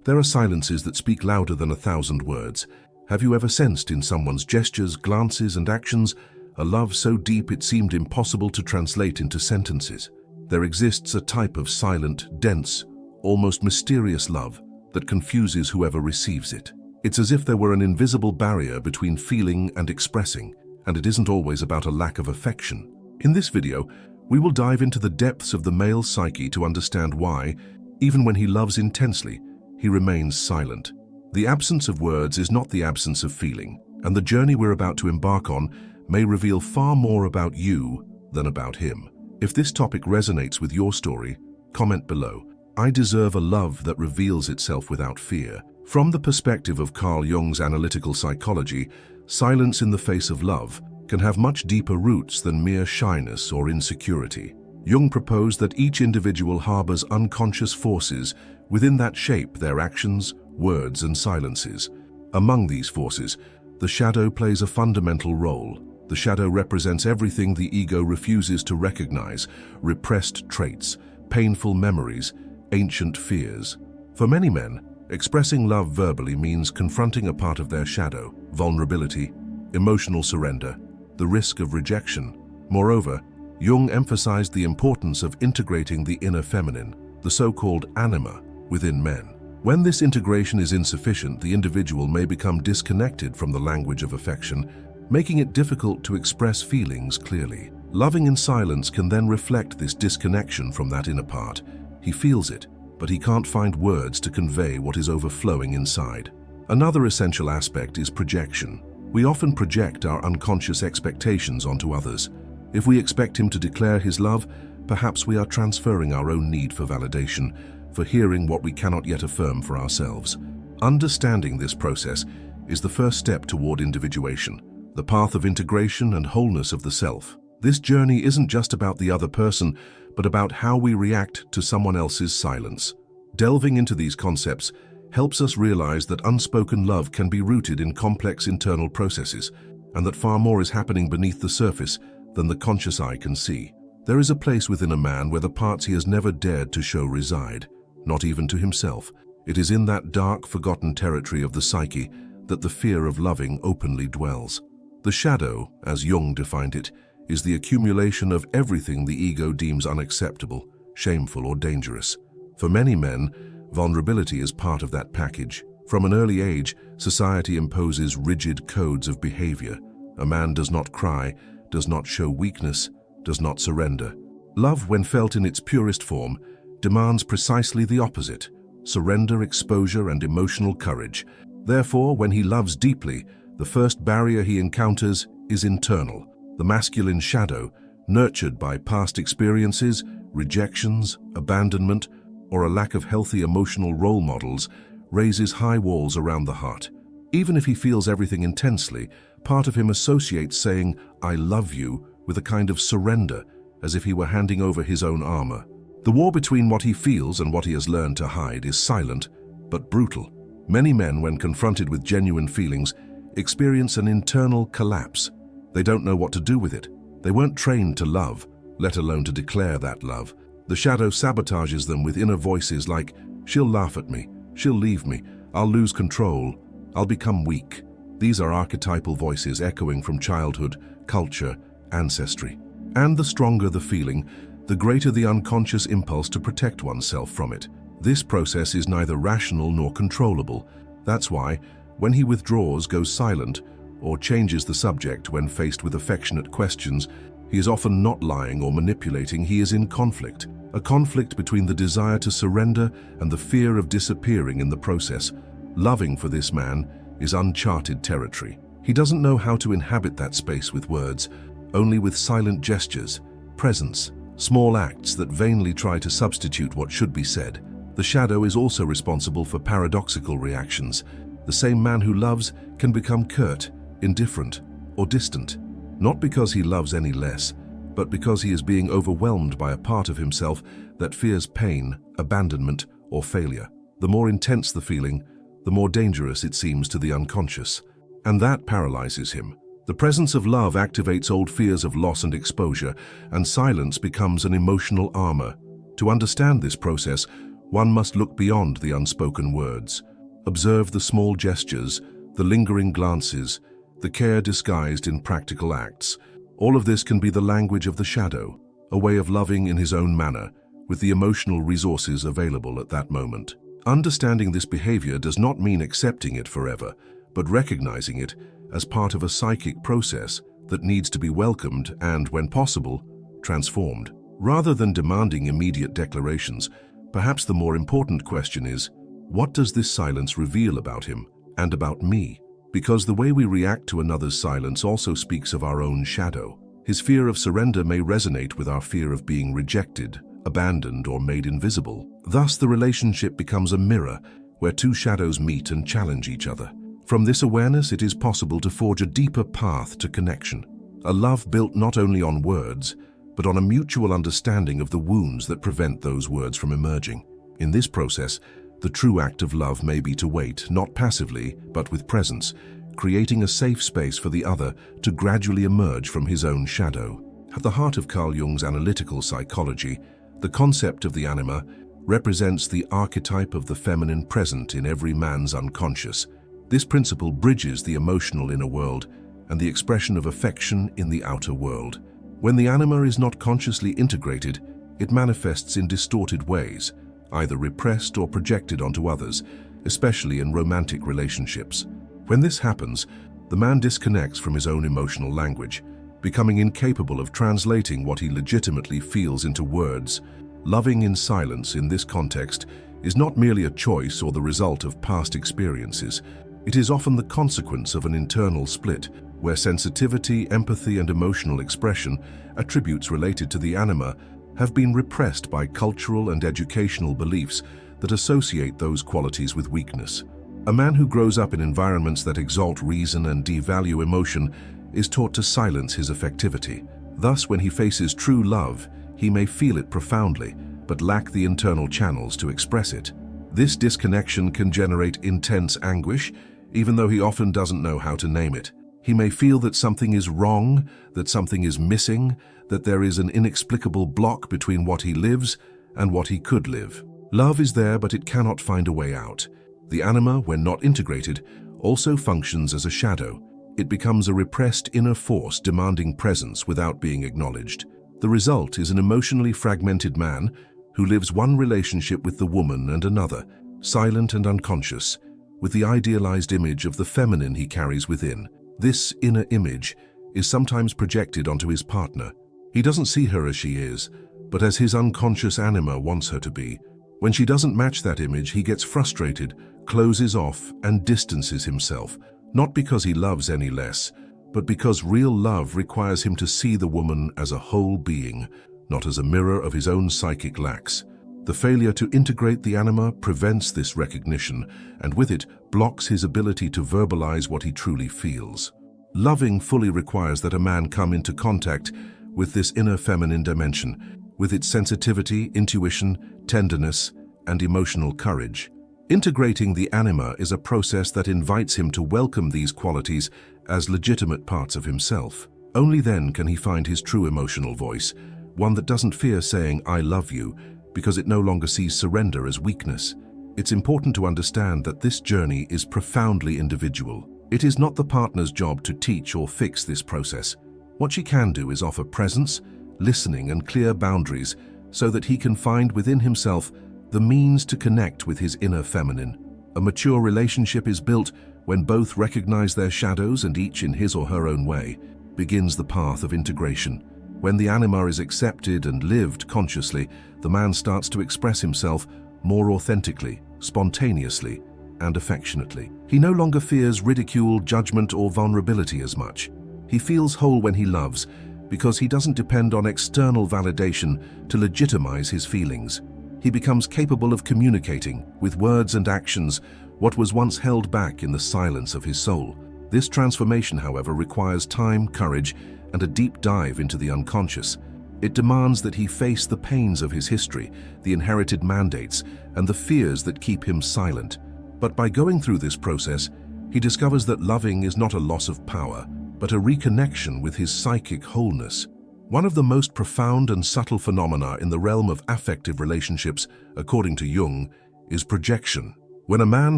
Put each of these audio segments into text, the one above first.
There are silences that speak louder than 1,000 words. Have you ever sensed in someone's gestures, glances, and actions a love so deep it seemed impossible to translate into sentences? There exists a type of silent, dense, almost mysterious love that confuses whoever receives it. It's as if there were an invisible barrier between feeling and expressing, and it isn't always about a lack of affection. In this video, we will dive into the depths of the male psyche to understand why, even when he loves intensely, he remains silent. The absence of words is not the absence of feeling, and the journey we're about to embark on may reveal far more about you than about him. If this topic resonates with your story, comment below. I deserve a love that reveals itself without fear. From the perspective of Carl Jung's analytical psychology, silence in the face of love can have much deeper roots than mere shyness or insecurity. Jung proposed that each individual harbors unconscious forces within that shape their actions, words, and silences. Among these forces, the shadow plays a fundamental role. The shadow represents everything the ego refuses to recognize: repressed traits, painful memories, ancient fears. For many men, expressing love verbally means confronting a part of their shadow, vulnerability, emotional surrender, the risk of rejection. Moreover, Jung emphasized the importance of integrating the inner feminine, the so-called anima, within men. When this integration is insufficient, the individual may become disconnected from the language of affection, making it difficult to express feelings clearly. Loving in silence can then reflect this disconnection from that inner part. He feels it, but he can't find words to convey what is overflowing inside. Another essential aspect is projection. We often project our unconscious expectations onto others. If we expect him to declare his love, perhaps we are transferring our own need for validation, for hearing what we cannot yet affirm for ourselves. Understanding this process is the first step toward individuation, the path of integration and wholeness of the self. This journey isn't just about the other person, but about how we react to someone else's silence. Delving into these concepts helps us realize that unspoken love can be rooted in complex internal processes, and that far more is happening beneath the surface than the conscious eye can see. There is a place within a man where the parts he has never dared to show reside, not even to himself. It is in that dark, forgotten territory of the psyche that the fear of loving openly dwells. The shadow, as Jung defined it, is the accumulation of everything the ego deems unacceptable, shameful, or dangerous. For many men, vulnerability is part of that package. From an early age, society imposes rigid codes of behavior. A man does not cry, does not show weakness, does not surrender. Love, when felt in its purest form, demands precisely the opposite: surrender, exposure, and emotional courage. Therefore, when he loves deeply, the first barrier he encounters is internal. The masculine shadow, nurtured by past experiences, rejections, abandonment, or a lack of healthy emotional role models, raises high walls around the heart. Even if he feels everything intensely, part of him associates saying, "I love you," with a kind of surrender, as if he were handing over his own armor. The war between what he feels and what he has learned to hide is silent, but brutal. Many men, when confronted with genuine feelings, experience an internal collapse. They don't know what to do with it. They weren't trained to love, let alone to declare that love. The shadow sabotages them with inner voices like, "She'll laugh at me, she'll leave me, I'll lose control, I'll become weak." These are archetypal voices echoing from childhood, culture, ancestry. And the stronger the feeling, the greater the unconscious impulse to protect oneself from it. This process is neither rational nor controllable. That's why, when he withdraws, goes silent, or changes the subject when faced with affectionate questions, he is often not lying or manipulating, he is in conflict. A conflict between the desire to surrender and the fear of disappearing in the process. Loving for this man is uncharted territory. He doesn't know how to inhabit that space with words, only with silent gestures, presence, small acts that vainly try to substitute what should be said. The shadow is also responsible for paradoxical reactions. The same man who loves can become curt, indifferent, or distant, not because he loves any less, but because he is being overwhelmed by a part of himself that fears pain, abandonment, or failure. The more intense the feeling, the more dangerous it seems to the unconscious, and that paralyzes him. The presence of love activates old fears of loss and exposure, and silence becomes an emotional armor. To understand this process, one must look beyond the unspoken words. Observe the small gestures, the lingering glances, the care disguised in practical acts. All of this can be the language of the shadow, a way of loving in his own manner, with the emotional resources available at that moment. Understanding this behavior does not mean accepting it forever, but recognizing it as part of a psychic process that needs to be welcomed and, when possible, transformed. Rather than demanding immediate declarations, perhaps the more important question is, what does this silence reveal about him and about me? Because the way we react to another's silence also speaks of our own shadow. His fear of surrender may resonate with our fear of being rejected, abandoned, or made invisible. Thus, the relationship becomes a mirror where two shadows meet and challenge each other. From this awareness, it is possible to forge a deeper path to connection, a love built not only on words, but on a mutual understanding of the wounds that prevent those words from emerging. In this process, the true act of love may be to wait, not passively, but with presence, creating a safe space for the other to gradually emerge from his own shadow. At the heart of Carl Jung's analytical psychology, the concept of the anima represents the archetype of the feminine present in every man's unconscious. This principle bridges the emotional inner world and the expression of affection in the outer world. When the anima is not consciously integrated, it manifests in distorted ways, either repressed or projected onto others, especially in romantic relationships. When this happens, the man disconnects from his own emotional language, becoming incapable of translating what he legitimately feels into words. Loving in silence in this context is not merely a choice or the result of past experiences. It is often the consequence of an internal split, where sensitivity, empathy, and emotional expression, attributes related to the anima, have been repressed by cultural and educational beliefs that associate those qualities with weakness. A man who grows up in environments that exalt reason and devalue emotion is taught to silence his affectivity. Thus, when he faces true love, he may feel it profoundly, but lack the internal channels to express it. This disconnection can generate intense anguish, even though he often doesn't know how to name it. He may feel that something is wrong, that something is missing, that there is an inexplicable block between what he lives and what he could live. Love is there, but it cannot find a way out. The anima, when not integrated, also functions as a shadow. It becomes a repressed inner force demanding presence without being acknowledged. The result is an emotionally fragmented man who lives one relationship with the woman and another, silent and unconscious, with the idealized image of the feminine he carries within. This inner image is sometimes projected onto his partner. He doesn't see her as she is, but as his unconscious anima wants her to be. When she doesn't match that image, he gets frustrated, closes off, and distances himself, not because he loves any less, but because real love requires him to see the woman as a whole being, not as a mirror of his own psychic lacks. The failure to integrate the anima prevents this recognition, and with it blocks his ability to verbalize what he truly feels. Loving fully requires that a man come into contact with this inner feminine dimension, with its sensitivity, intuition, tenderness, and emotional courage. Integrating the anima is a process that invites him to welcome these qualities as legitimate parts of himself. Only then can he find his true emotional voice, one that doesn't fear saying, "I love you," because it no longer sees surrender as weakness. It's important to understand that this journey is profoundly individual. It is not the partner's job to teach or fix this process. What she can do is offer presence, listening, and clear boundaries so that he can find within himself the means to connect with his inner feminine. A mature relationship is built when both recognize their shadows and each in his or her own way begins the path of integration. When the anima is accepted and lived consciously, the man starts to express himself more authentically, spontaneously, and affectionately. He no longer fears ridicule, judgment, or vulnerability as much. He feels whole when he loves, because he doesn't depend on external validation to legitimize his feelings. He becomes capable of communicating, with words and actions, what was once held back in the silence of his soul. This transformation, however, requires time, courage, and a deep dive into the unconscious. It demands that he face the pains of his history, the inherited mandates, and the fears that keep him silent. But by going through this process, he discovers that loving is not a loss of power, but a reconnection with his psychic wholeness. One of the most profound and subtle phenomena in the realm of affective relationships, according to Jung, is projection. When a man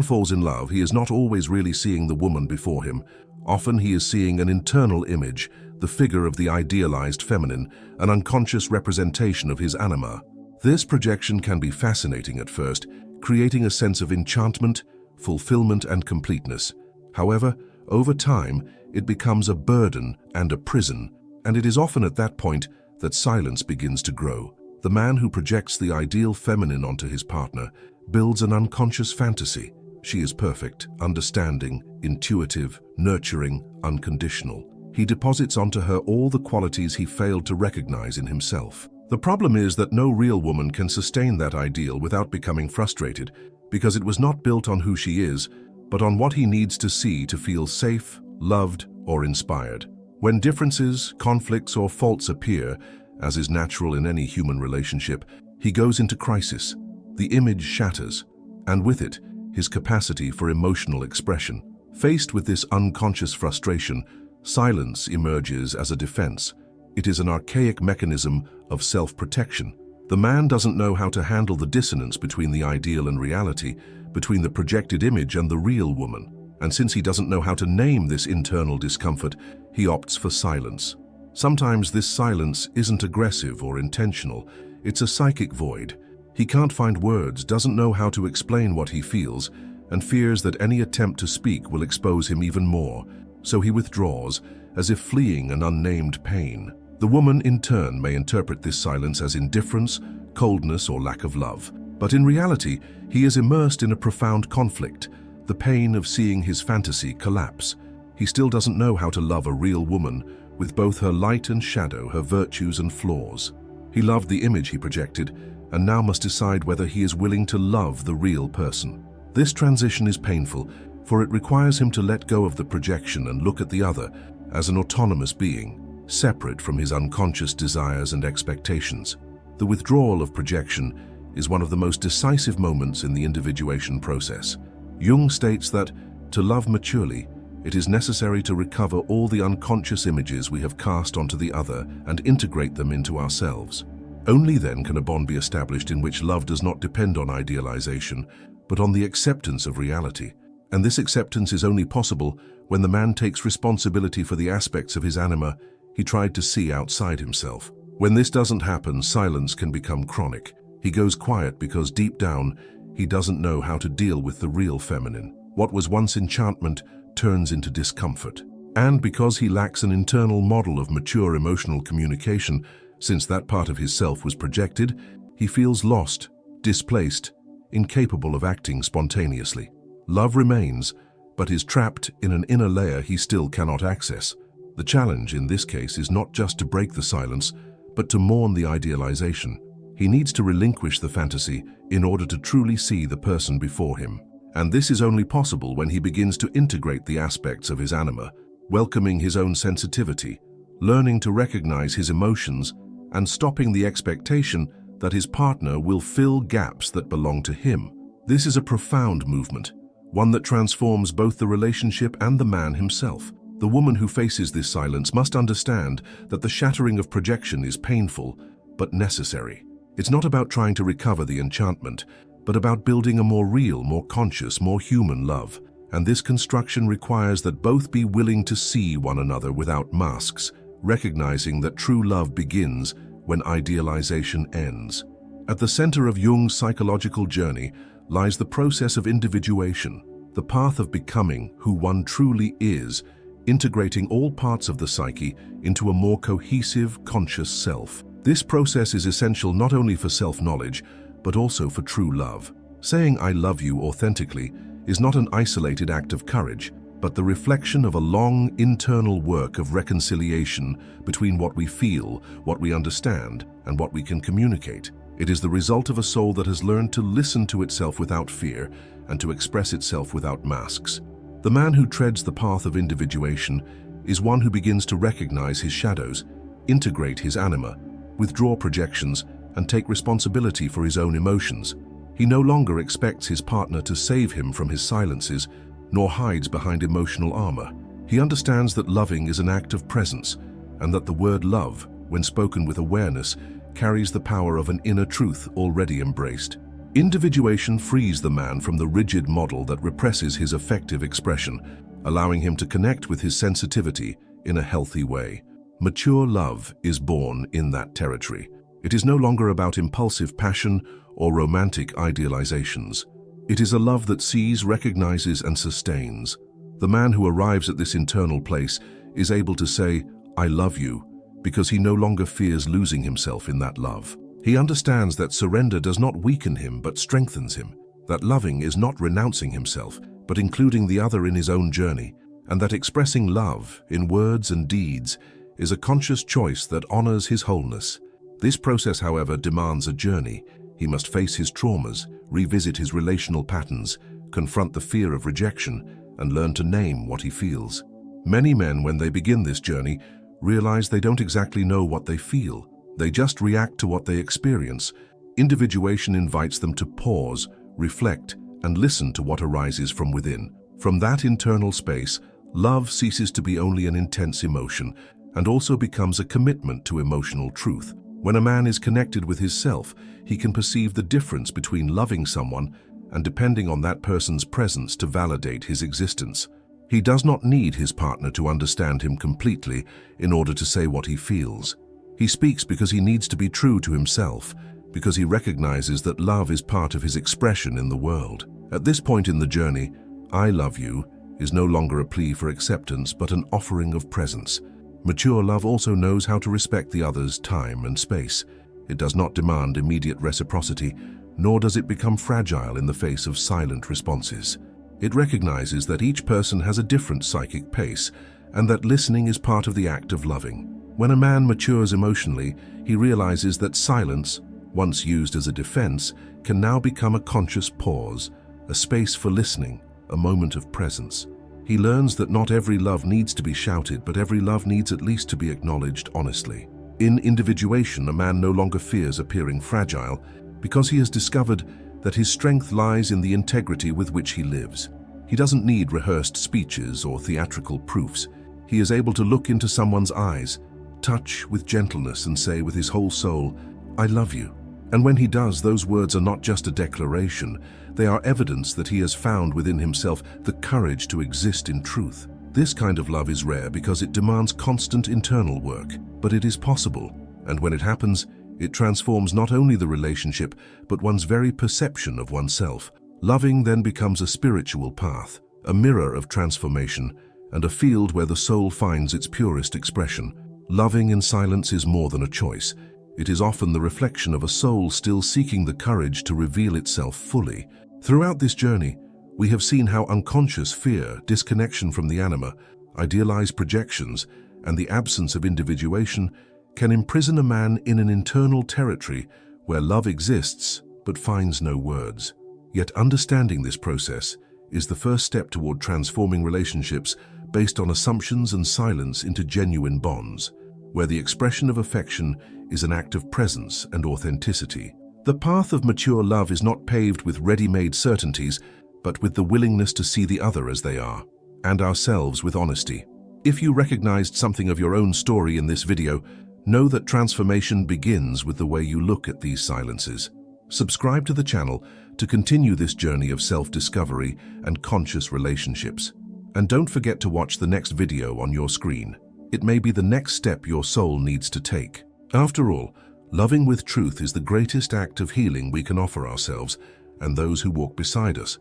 falls in love, he is not always really seeing the woman before him. Often he is seeing an internal image, the figure of the idealized feminine, an unconscious representation of his anima. This projection can be fascinating at first, creating a sense of enchantment, fulfillment, and completeness. However, over time, it becomes a burden and a prison, and it is often at that point that silence begins to grow. The man who projects the ideal feminine onto his partner builds an unconscious fantasy. She is perfect, understanding, intuitive, nurturing, unconditional. He deposits onto her all the qualities he failed to recognize in himself. The problem is that no real woman can sustain that ideal without becoming frustrated, because it was not built on who she is, but on what he needs to see to feel safe, loved, or inspired. When differences, conflicts, or faults appear, as is natural in any human relationship, he goes into crisis. The image shatters, and with it, his capacity for emotional expression. Faced with this unconscious frustration, silence emerges as a defense. It is an archaic mechanism of self-protection. The man doesn't know how to handle the dissonance between the ideal and reality, between the projected image and the real woman. And since he doesn't know how to name this internal discomfort, he opts for silence. Sometimes this silence isn't aggressive or intentional. It's a psychic void. He can't find words, doesn't know how to explain what he feels, and fears that any attempt to speak will expose him even more. So he withdraws, as if fleeing an unnamed pain. The woman, in turn, may interpret this silence as indifference, coldness, or lack of love. But in reality, he is immersed in a profound conflict, the pain of seeing his fantasy collapse. He still doesn't know how to love a real woman, with both her light and shadow, her virtues and flaws. He loved the image he projected, and now must decide whether he is willing to love the real person. This transition is painful, for it requires him to let go of the projection and look at the other as an autonomous being, separate from his unconscious desires and expectations. The withdrawal of projection is one of the most decisive moments in the individuation process. Jung states that, to love maturely, it is necessary to recover all the unconscious images we have cast onto the other and integrate them into ourselves. Only then can a bond be established in which love does not depend on idealization, but on the acceptance of reality. And this acceptance is only possible when the man takes responsibility for the aspects of his anima he tried to see outside himself. When this doesn't happen, silence can become chronic. He goes quiet because deep down, he doesn't know how to deal with the real feminine. What was once enchantment turns into discomfort. And because he lacks an internal model of mature emotional communication, since that part of his self was projected, he feels lost, displaced, incapable of acting spontaneously. Love remains, but is trapped in an inner layer he still cannot access. The challenge in this case is not just to break the silence, but to mourn the idealization. He needs to relinquish the fantasy in order to truly see the person before him. And this is only possible when he begins to integrate the aspects of his anima, welcoming his own sensitivity, learning to recognize his emotions, and stopping the expectation that his partner will fill gaps that belong to him. This is a profound movement, one that transforms both the relationship and the man himself. The woman who faces this silence must understand that the shattering of projection is painful, but necessary. It's not about trying to recover the enchantment, but about building a more real, more conscious, more human love. And this construction requires that both be willing to see one another without masks, recognizing that true love begins when idealization ends. At the center of Jung's psychological journey lies the process of individuation, the path of becoming who one truly is, integrating all parts of the psyche into a more cohesive, conscious self. This process is essential not only for self-knowledge, but also for true love. Saying "I love you" authentically is not an isolated act of courage, but the reflection of a long internal work of reconciliation between what we feel, what we understand, and what we can communicate. It is the result of a soul that has learned to listen to itself without fear and to express itself without masks. The man who treads the path of individuation is one who begins to recognize his shadows, integrate his anima, withdraw projections, and take responsibility for his own emotions. He no longer expects his partner to save him from his silences, nor hides behind emotional armor. He understands that loving is an act of presence, and that the word love when spoken with awareness, carries the power of an inner truth already embraced. Individuation frees the man from the rigid model that represses his affective expression, allowing him to connect with his sensitivity in a healthy way. Mature love is born in that territory. It is no longer about impulsive passion or romantic idealizations. It is a love that sees, recognizes, and sustains. The man who arrives at this internal place is able to say, "I love you," because he no longer fears losing himself in that love. He understands that surrender does not weaken him but strengthens him, that loving is not renouncing himself but including the other in his own journey, and that expressing love in words and deeds is a conscious choice that honors his wholeness. This process, however, demands a journey. He must face his traumas, revisit his relational patterns, confront the fear of rejection, and learn to name what he feels. Many men, when they begin this journey, realize they don't exactly know what they feel. They just react to what they experience. Individuation invites them to pause, reflect, and listen to what arises from within. From that internal space, love ceases to be only an intense emotion and also becomes a commitment to emotional truth. When a man is connected with his self, he can perceive the difference between loving someone and depending on that person's presence to validate his existence. He does not need his partner to understand him completely in order to say what he feels. He speaks because he needs to be true to himself, because he recognizes that love is part of his expression in the world. At this point in the journey, "I love you" is no longer a plea for acceptance but an offering of presence. Mature love also knows how to respect the other's time and space. It does not demand immediate reciprocity, nor does it become fragile in the face of silent responses. It recognizes that each person has a different psychic pace and that listening is part of the act of loving. When a man matures emotionally, he realizes that silence, once used as a defense, can now become a conscious pause, a space for listening, a moment of presence. He learns that not every love needs to be shouted, but every love needs at least to be acknowledged honestly. In individuation, a man no longer fears appearing fragile because he has discovered that his strength lies in the integrity with which he lives. He doesn't need rehearsed speeches or theatrical proofs. He is able to look into someone's eyes, touch with gentleness, and say with his whole soul, "I love you." And when he does, those words are not just a declaration. They are evidence that he has found within himself the courage to exist in truth. This kind of love is rare because it demands constant internal work, but it is possible. And when it happens, it transforms not only the relationship, but one's very perception of oneself. Loving then becomes a spiritual path, a mirror of transformation, and a field where the soul finds its purest expression. Loving in silence is more than a choice. It is often the reflection of a soul still seeking the courage to reveal itself fully. Throughout this journey, we have seen how unconscious fear, disconnection from the anima, idealized projections, and the absence of individuation can imprison a man in an internal territory where love exists but finds no words. Yet understanding this process is the first step toward transforming relationships based on assumptions and silence into genuine bonds, where the expression of affection is an act of presence and authenticity. The path of mature love is not paved with ready-made certainties, but with the willingness to see the other as they are, and ourselves with honesty. If you recognized something of your own story in this video, know that transformation begins with the way you look at these silences. Subscribe to the channel to continue this journey of self-discovery and conscious relationships. And don't forget to watch the next video on your screen. It may be the next step your soul needs to take. After all, loving with truth is the greatest act of healing we can offer ourselves and those who walk beside us.